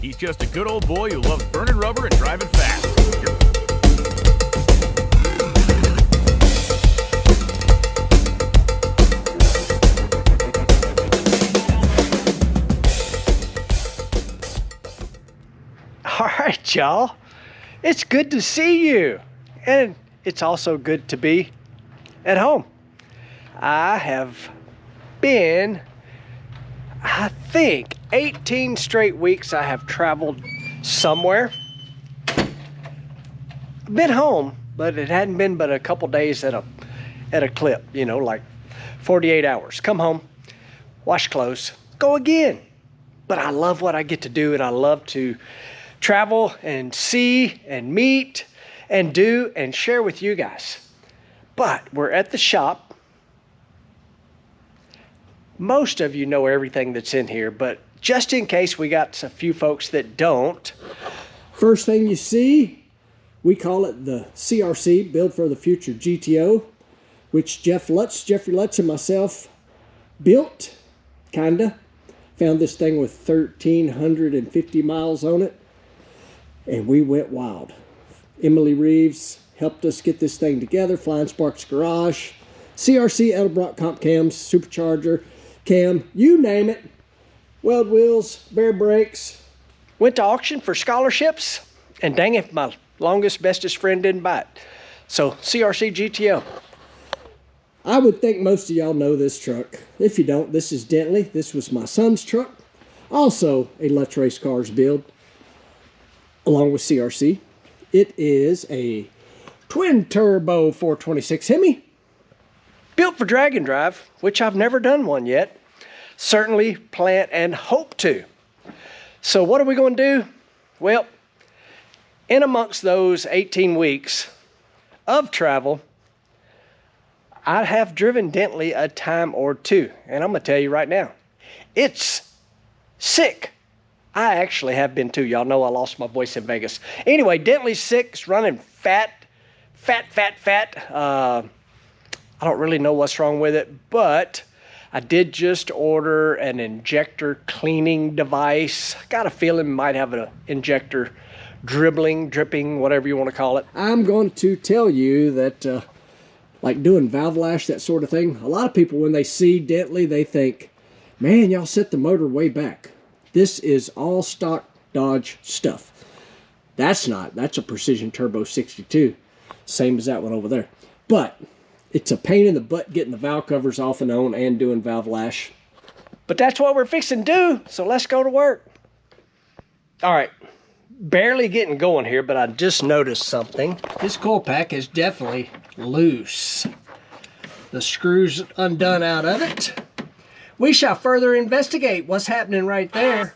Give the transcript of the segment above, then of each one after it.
He's just a good old boy who loves burning rubber and driving fast. All right, y'all. It's good to see you. And it's also good to be at home. I have been, I think, 18 straight weeks I have traveled somewhere. I've been home, but it hadn't been but a couple days at a clip, you know, like 48 hours. Come home, wash clothes, go again. But I love what I get to do, and I love to travel and see and meet and do and share with you guys. But we're at the shop. Most of you know everything that's in here, but just in case we got a few folks that don't. First thing you see, we call it the CRC, Build for the Future GTO, which Jeffrey Lutz and myself built, kinda. Found this thing with 1,350 miles on it, and we went wild. Emily Reeves helped us get this thing together. Flying Sparks Garage, CRC Edelbrock comp cams, supercharger cam, you name it. Weld wheels, bare brakes. Went to auction for scholarships, and dang if my longest, bestest friend didn't buy it. So CRC GTO. I would think most of y'all know this truck. If you don't, this is Dentley. This was my son's truck. Also a Lutz Race Cars build, along with CRC. It is a twin turbo 426 Hemi, built for drag and drive, which I've never done one yet. Certainly plan and hope to. So what are we going to do? Well, in amongst those 18 weeks of travel, I have driven Dentley a time or two. And I'm going to tell you right now, it's sick. I actually have been too. Y'all know I lost my voice in Vegas. Anyway, Dentley's sick. It's running fat. I don't really know what's wrong with it, but I did just order an injector cleaning device. Got a feeling it might have an injector dripping, whatever you want to call it. I'm going to tell you that, like doing valve lash, that sort of thing, a lot of people, when they see Dentley, they think, man, y'all set the motor way back. This is all stock Dodge stuff. That's not. That's a Precision Turbo 62. Same as that one over there. But it's a pain in the butt getting the valve covers off and on and doing valve lash. But that's what we're fixing to do, so let's go to work. All right. Barely getting going here, but I just noticed something. This coil pack is definitely loose. The screw's undone out of it. We shall further investigate what's happening right there.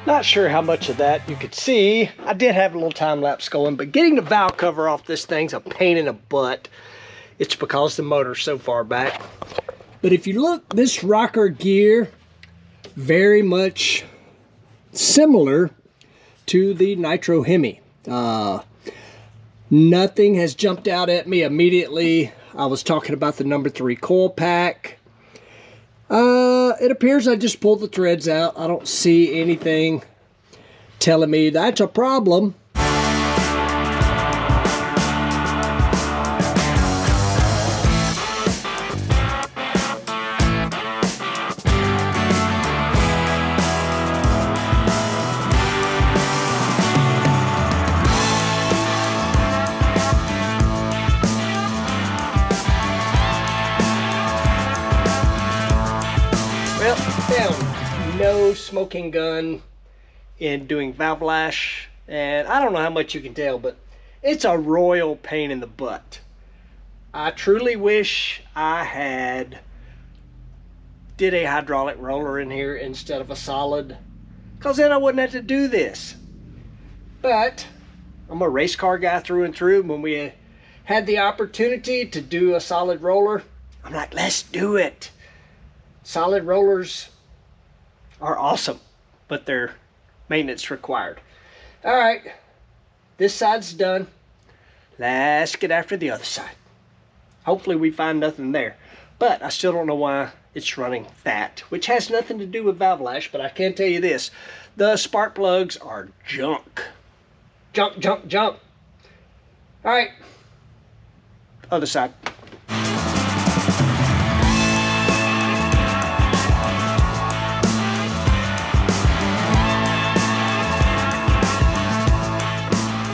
Not sure how much of that you could see. I did have a little time lapse going, but getting the valve cover off this thing's a pain in the butt. It's because the motor's so far back. But if you look, this rocker gear, very much similar to the Nitro Hemi. Nothing has jumped out at me immediately. I was talking about the number 3 coil pack. It appears I just pulled the threads out. I don't see anything telling me that's a problem. Well, found no smoking gun in doing valve lash, and I don't know how much you can tell, but it's a royal pain in the butt. I truly wish I did a hydraulic roller in here instead of a solid, because then I wouldn't have to do this. But I'm a race car guy through and through. When we had the opportunity to do a solid roller, I'm like, let's do it. Solid rollers are awesome, but they're maintenance required. All right, this side's done. Let's get after the other side. Hopefully we find nothing there. but I still don't know why it's running that, which has nothing to do with valve lash, but I can tell you this. The spark plugs are junk. Junk, junk, junk. All right, other side.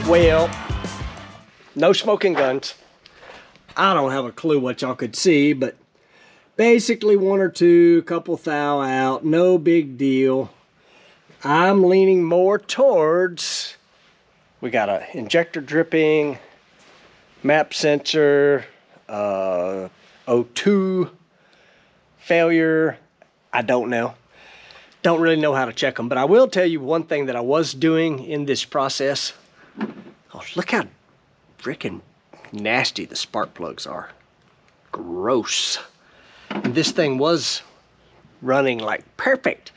Well, no smoking guns. I don't have a clue what y'all could see, but basically one or two, couple thou out, no big deal. I'm leaning more towards, we got an injector dripping, map sensor, O2 failure. I don't know. Don't really know how to check them, but I will tell you one thing that I was doing in this process. Oh, look how freaking nasty the spark plugs are. Gross. And this thing was running like perfect.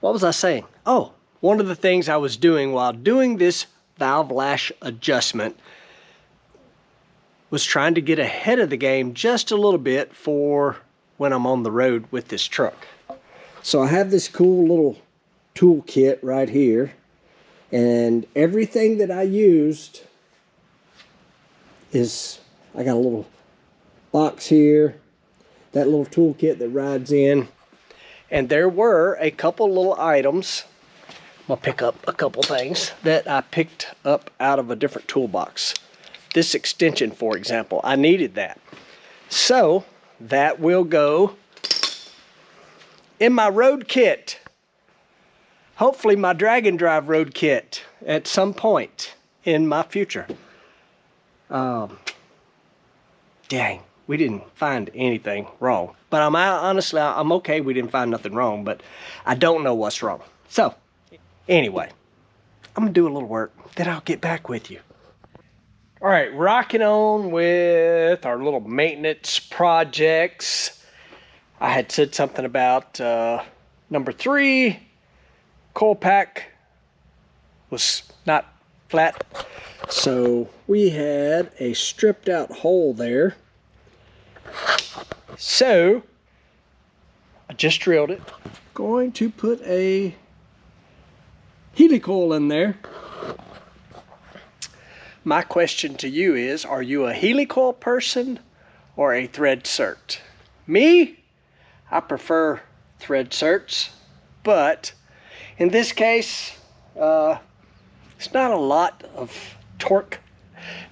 What was I saying? Oh, one of the things I was doing while doing this valve lash adjustment was trying to get ahead of the game just a little bit for when I'm on the road with this truck. So I have this cool little tool kit right here, and everything that I used is, I got a little box here, that little tool kit that rides in, and there were a couple little items. I'm gonna pick up a couple things that I picked up out of a different toolbox. This extension, for example, I needed that. So that will go in my road kit. Hopefully my drag and drive road kit at some point in my future. Dang, we didn't find anything wrong. But honestly, I'm okay we didn't find nothing wrong, but I don't know what's wrong. So, anyway, I'm gonna do a little work, then I'll get back with you. All right, rocking on with our little maintenance projects. I had said something about number 3, coil pack was not flat. So we had a stripped out hole there. So I just drilled it. Going to put a helicoil in there. My question to you is, are you a helicoil person or a thread cert? Me, I prefer thread certs, but in this case, it's not a lot of torque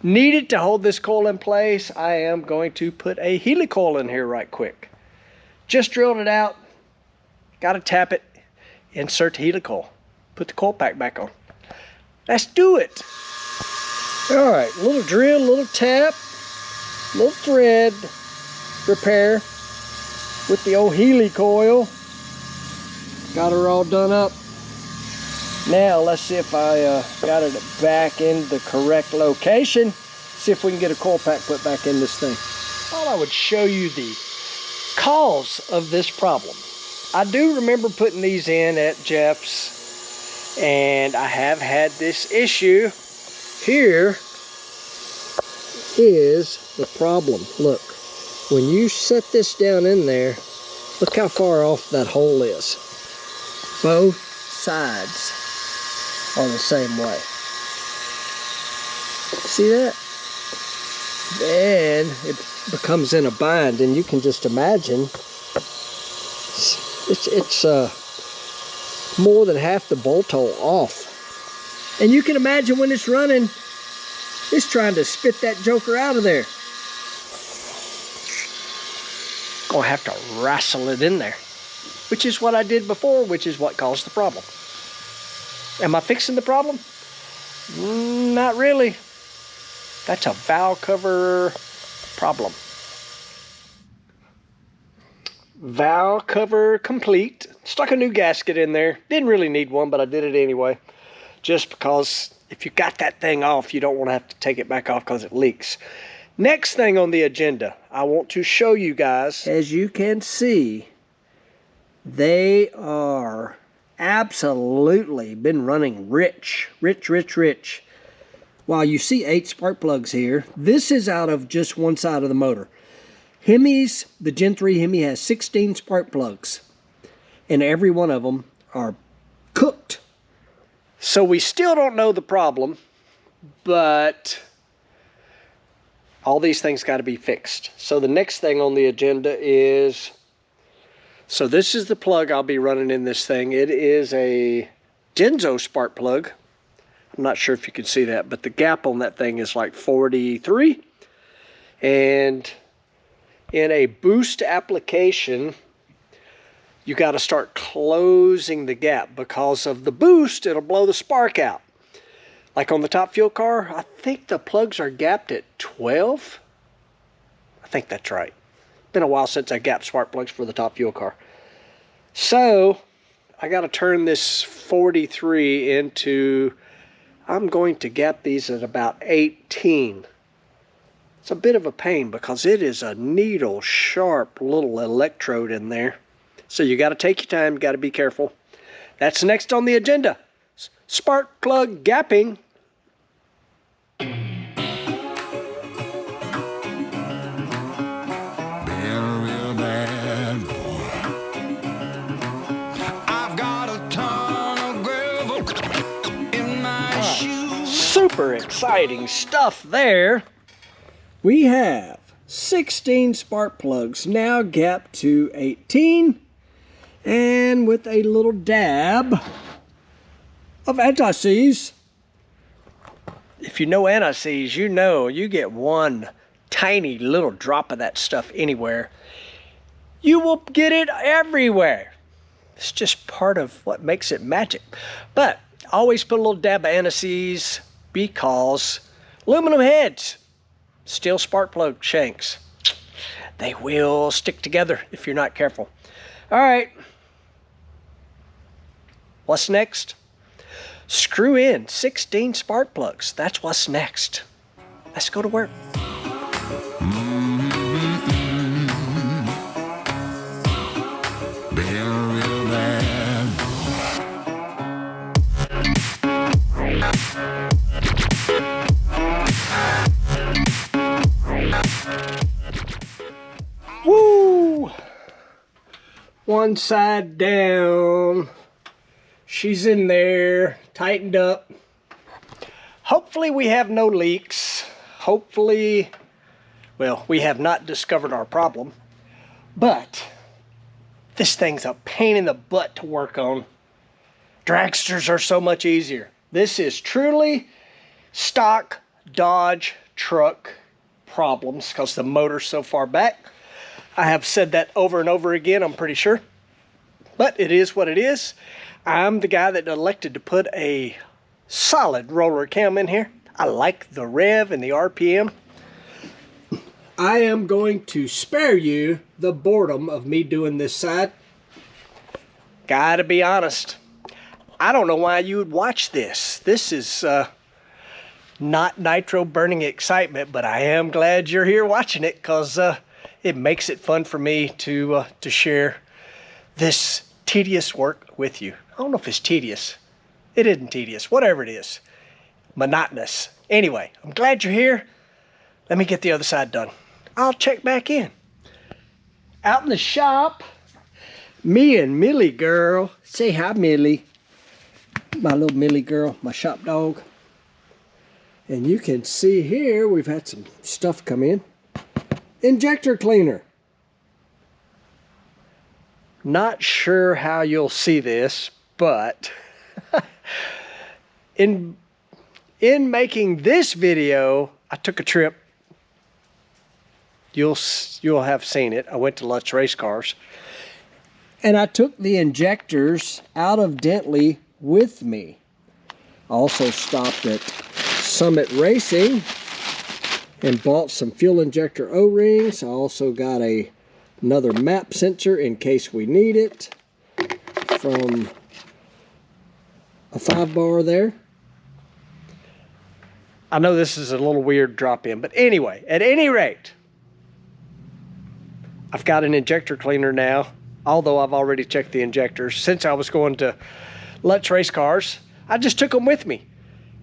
needed to hold this coil in place. I am going to put a helicoil in here right quick. Just drilled it out, got to tap it, insert the helicoil, put the coil pack back on. Let's do it. All right, little drill, little tap, little thread repair with the old helicoil. Got her all done up. Now let's see if I got it back in the correct location. See if we can get a coil pack put back in this thing. Thought I would show you the cause of this problem. I do remember putting these in at Jeff's, and I have had this issue. Here is the problem. Look, when you set this down in there, look how far off that hole is. Both sides are the same way. See that? And it becomes in a bind, and you can just imagine it's more than half the bolt hole off. And you can imagine when it's running, it's trying to spit that joker out of there. Gonna have to wrestle it in there, which is what I did before, which is what caused the problem. Am I fixing the problem? Not really. That's a valve cover problem. Valve cover complete. Stuck a new gasket in there. Didn't really need one, but I did it anyway. Just because if you got that thing off, you don't want to have to take it back off because it leaks. Next thing on the agenda, I want to show you guys. As you can see, they are absolutely been running rich. While you see 8 spark plugs here, this is out of just one side of the motor. Hemi's, the Gen 3 Hemi has 16 spark plugs, and every one of them are cooked. So we still don't know the problem, but all these things got to be fixed. So the next thing on the agenda is, so this is the plug I'll be running in this thing. It is a Denso spark plug. I'm not sure if you can see that, but the gap on that thing is like 43. And in a boost application, you got to start closing the gap. Because of the boost, it'll blow the spark out. Like on the Top Fuel car, I think the plugs are gapped at 12. I think that's right. Been a while since I gapped spark plugs for the Top Fuel car. So I got to turn this 43 into, I'm going to gap these at about 18. It's a bit of a pain because it is a needle sharp little electrode in there. So you got to take your time, got to be careful. That's next on the agenda. Spark plug gapping. Super exciting stuff there. We have 16 spark plugs now gapped to 18, and with a little dab of anti-seize. If you know anti-seize, you know you get one tiny little drop of that stuff anywhere, you will get it everywhere. It's just part of what makes it magic. But always put a little dab of anti-seize, because aluminum heads, steel spark plug shanks, they will stick together if you're not careful. All right, what's next? Screw in 16 spark plugs. That's what's next. Let's go to work. Woo! One side down. She's in there, tightened up. Hopefully we have no leaks. Hopefully, well, we have not discovered our problem. But this thing's a pain in the butt to work on. Dragsters are so much easier. This is truly stock Dodge truck problems because the motor's so far back. I have said that over and over again, I'm pretty sure. But it is what it is. I'm the guy that elected to put a solid roller cam in here. I like the rev and the RPM. I am going to spare you the boredom of me doing this side. Gotta be honest, I don't know why you would watch this. This is not nitro burning excitement, but I am glad you're here watching it, because it makes it fun for me to share this tedious work with you. I don't know if it's tedious. It isn't tedious, whatever it is. Monotonous. Anyway, I'm glad you're here. Let me get the other side done. I'll check back in. Out in the shop, me and Millie girl. Say hi, Millie. My little Millie girl, my shop dog. And you can see here, we've had some stuff come in. Injector cleaner. Not sure how you'll see this, but in making this video, I took a trip. You'll have seen it. I went to Lutz Race Cars, and I took the injectors out of Dentley with me. Also stopped at Summit Racing and bought some fuel injector O-rings. I also got another map sensor in case we need it from a 5-bar there. I know this is a little weird drop in, but anyway, at any rate, I've got an injector cleaner now, although I've already checked the injectors. Since I was going to Lutz Race Cars, I just took them with me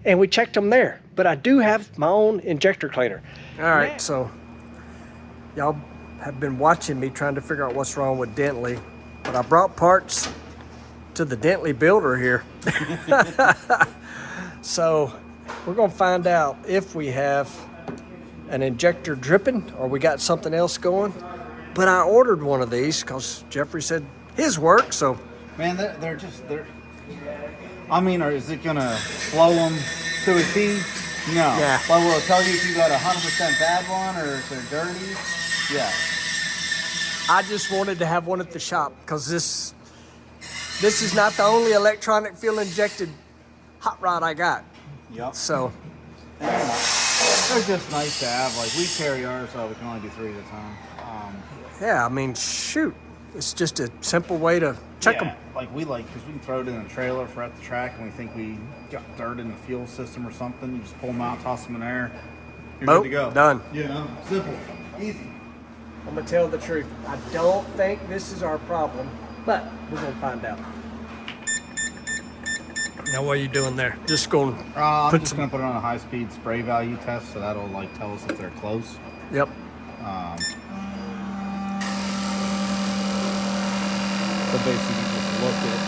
and we checked them there. But I do have my own injector cleaner. All right, so y'all have been watching me trying to figure out what's wrong with Dentley, but I brought parts to the Dentley builder here. So we're gonna find out if we have an injector dripping or we got something else going. But I ordered one of these because Jeffrey said his worked, so. Man, they're I mean, or is it gonna flow them to a T? No. Yeah. But will it tell you if you got a 100% bad one or if they're dirty? Yeah. I just wanted to have one at the shop because this is not the only electronic fuel injected hot rod I got. Yep. So. They're just nice to have. Like, we carry ours, so we can only do 3 at a time. Yeah, I mean, shoot. It's just a simple way to check them. Like we because we can throw it in a trailer for at the track and we think we got dirt in the fuel system or something. You just pull them out, toss them in there. You're good to go. Done. Simple. Easy. I'm going to tell the truth. I don't think this is our problem, but we're going to find out. Now, what are you doing there? Just going to I'm just going to put it on a high-speed spray value test, so that'll like tell us if they're close. Yep. So basically, you just look at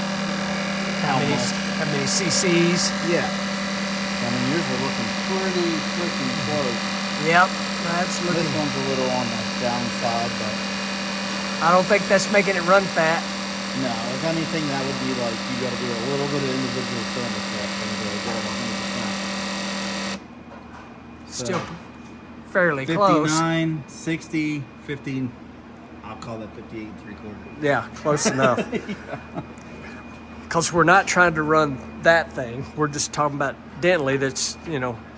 How many cc's? Yeah. I mean, yours are looking pretty freaking close. Yep. That's looking. This one's a little on the downside, but I don't think that's making it run fat. no. If anything, that would be like you got to do a little bit of individual cylinder testing to get it 100%. Still fairly close. 59, 60, 15. I'll call that 58 3/4. Yeah, close enough. Because we're not trying to run that thing. We're just talking about Dentley that's,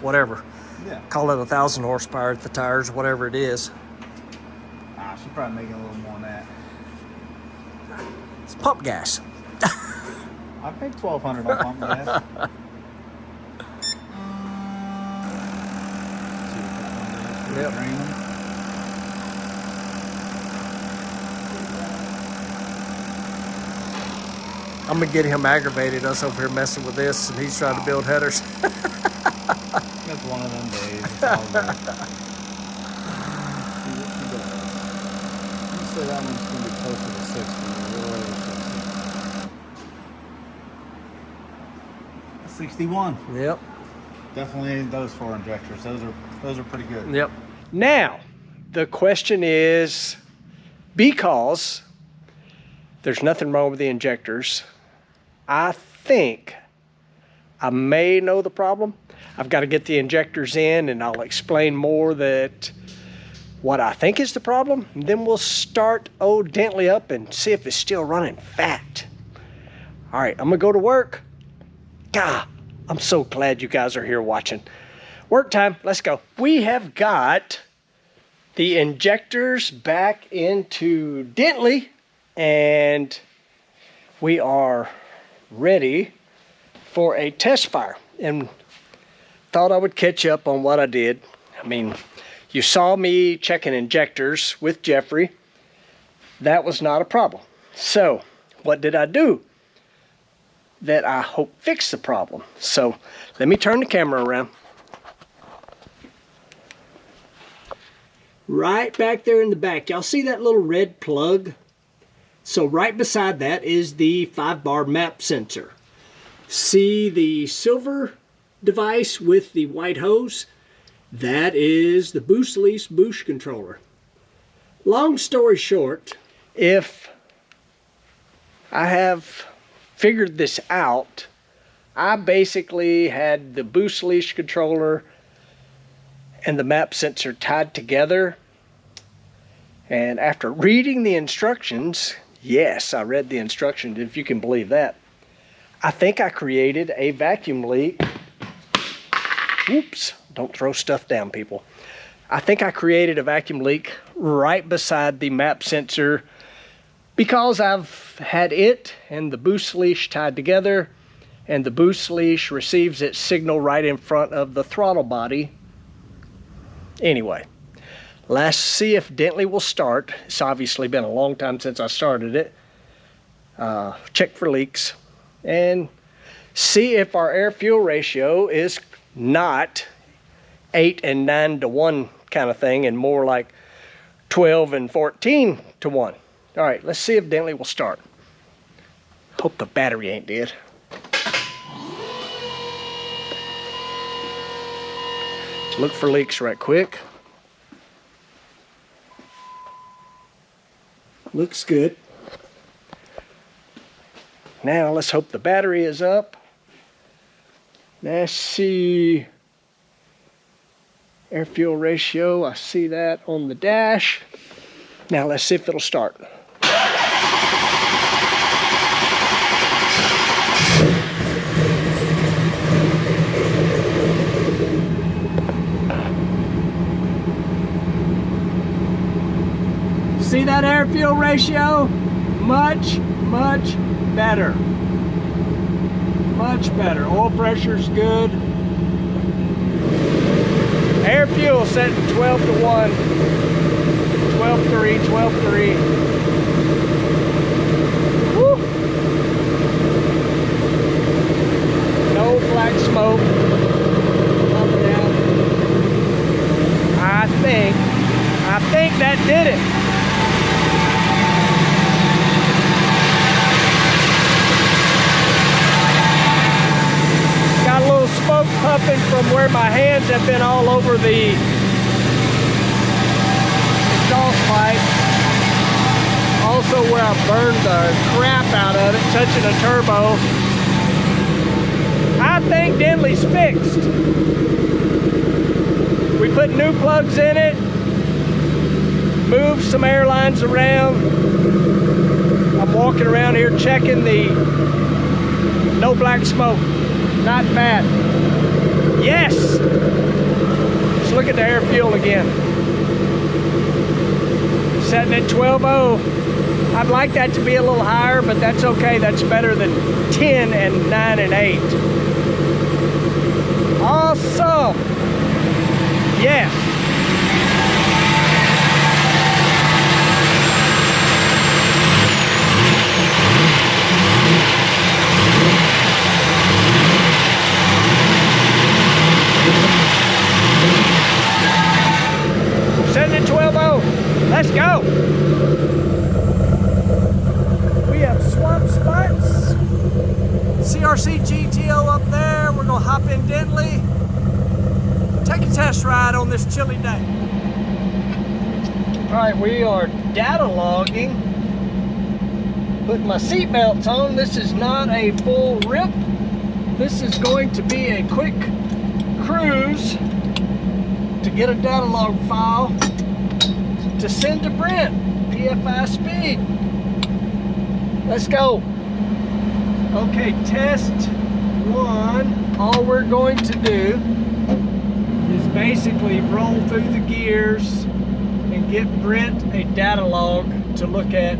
whatever. Yeah. Call it 1,000 horsepower at the tires, whatever it is. She's probably making a little more than that. It's pump gas. I paid $1,200 on pump gas. Yep. I'm going to get him aggravated, us over here messing with this, and he's trying to build headers. That's one of them days. It's all good. You say that one's going to be closer to 60. 61. Yep. Definitely those 4 injectors. Those are pretty good. Yep. Now, the question is, because there's nothing wrong with the injectors, I think I may know the problem. I've got to get the injectors in and I'll explain more that what I think is the problem. And then we'll start old Dentley up and see if it's still running fat. All right, I'm gonna go to work. God, I'm so glad you guys are here watching. Work time, let's go. We have got the injectors back into Dentley and we are ready for a test fire, and thought I would catch up on what I did. I mean, you saw me checking injectors with Jeffrey. That was not a problem. So what did I do that I hope fixed the problem? So let me turn the camera around. Right back there in the back, y'all see that little red plug? So right beside that is the 5-bar map sensor. See the silver device with the white hose? That is the boost lease boost controller. Long story short, if I have figured this out, I basically had the boost leash controller and the map sensor tied together. And after reading the instructions, yes, I read the instructions, if you can believe that, I think I created a vacuum leak. Oops, don't throw stuff down, people. I think I created a vacuum leak right beside the map sensor because I've had it and the boost leash tied together, and the boost leash receives its signal right in front of the throttle body. Anyway, let's see if Dentley will start. It's obviously been a long time since I started it. Check for leaks and see if our air-fuel ratio is not 8 and 9 to 1 kind of thing, and more like 12 and 14 to 1. All right, let's see if Dentley will start. Hope the battery ain't dead. Look for leaks right quick. Looks good. Now let's hope the battery is up. Let's see. Air fuel ratio, I see that on the dash. Now let's see if it'll start. See that air fuel ratio? Much, much better. Much better. Oil pressure's good. Air fuel set 12 to 1. 12.3, 12.3. Woo! No black smoke. Up and down. I think that did it. Got a little smoke puffing from where my hands have been all over the exhaust pipe. Also where I burned the crap out of it, touching a turbo. I think Dentley's fixed. We put new plugs in it, moved some air lines around. I'm walking around here checking the no black smoke. Not bad. Yes! Let's look at the air fuel again. Setting at 12.0. I'd like that to be a little higher, but that's okay. That's better than 10 and 9 and 8. Awesome! Yes! Setting at 12.0. Let's go. We have swamp spots. CRC GTO up there. We're gonna hop in Dentley. Take a test ride on this chilly day. All right, we are data logging. Putting my seat belts on. This is not a full rip. This is going to be a quick cruise to get a data log file to send to Brent. PFI speed. Let's go. Okay, test 1. All we're going to do is basically roll through the gears and get Brent a data log to look at,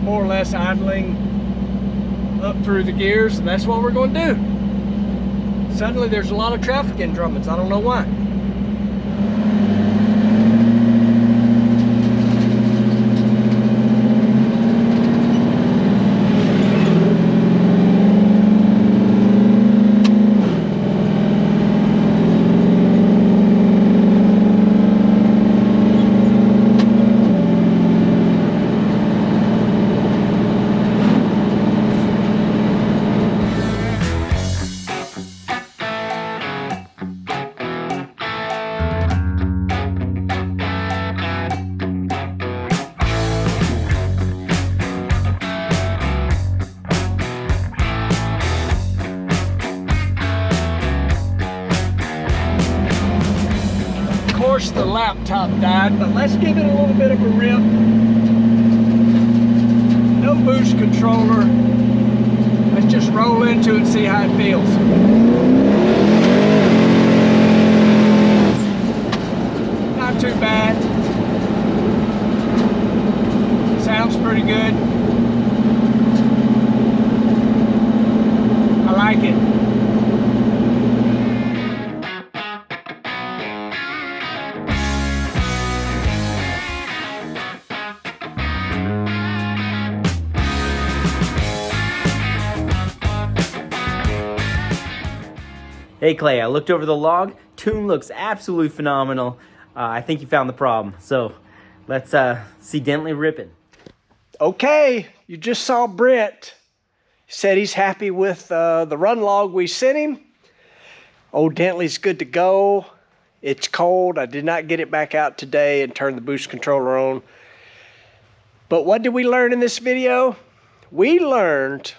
more or less idling up through the gears, and that's what we're going to do. Suddenly there's a lot of traffic in Drummond's. I don't know why. The laptop died, but let's give it a little bit of a rip. No boost controller. Let's just roll into it and see how it feels. Not too bad. Sounds pretty good. I like it. Hey Clay, I looked over the log. Tune looks absolutely phenomenal. I think he found the problem. So let's see Dentley ripping. Okay, you just saw Brent. He said he's happy with the run log we sent him. Old Dentley's good to go. It's cold. I did not get it back out today and turn the boost controller on. But what did we learn in this video? We learned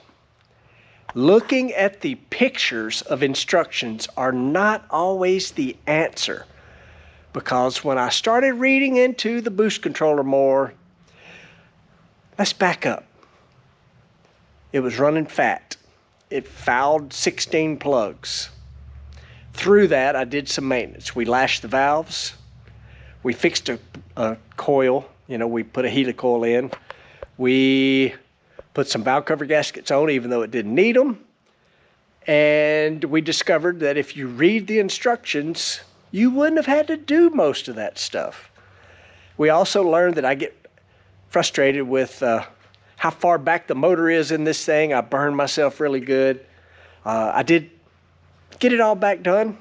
looking at the pictures of instructions are not always the answer. Because when I started reading into the boost controller more, let's back up. It was running fat. It fouled 16 plugs. Through that, I did some maintenance. We lashed the valves. We fixed a coil. You know, we put a helicoil in. We put some valve cover gaskets on, even though it didn't need them. And we discovered that if you read the instructions, you wouldn't have had to do most of that stuff. We also learned that I get frustrated with how far back the motor is in this thing. I burned myself really good. I did get it all back done.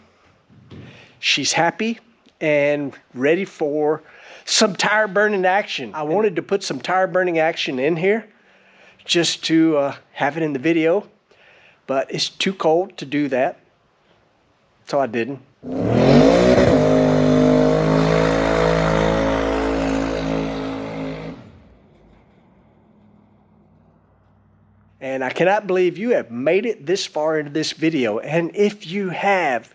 She's happy and ready for some tire burning action. I wanted to put some tire burning action in here just to have it in the video, but it's too cold to do that, so I didn't. And I cannot believe you have made it this far into this video. And if you have,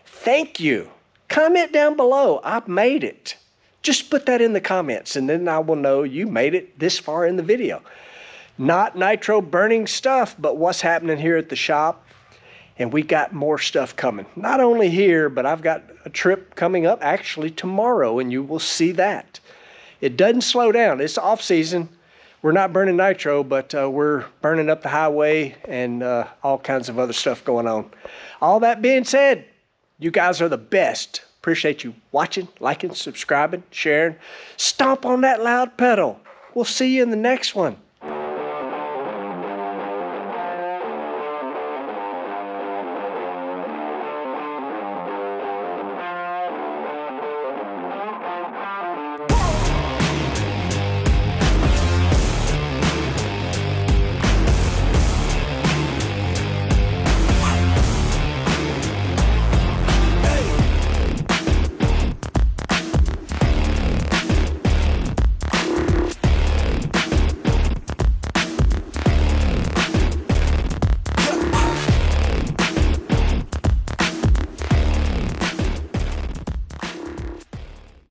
thank you. Comment down below, I've made it. Just put that in the comments and then I will know you made it this far in the video. Not nitro burning stuff, but what's happening here at the shop. And we got more stuff coming. Not only here, but I've got a trip coming up actually tomorrow and you will see that. It doesn't slow down, it's off season. We're not burning nitro, but we're burning up the highway and all kinds of other stuff going on. All that being said, you guys are the best. Appreciate you watching, liking, subscribing, sharing. Stomp on that loud pedal. We'll see you in the next one.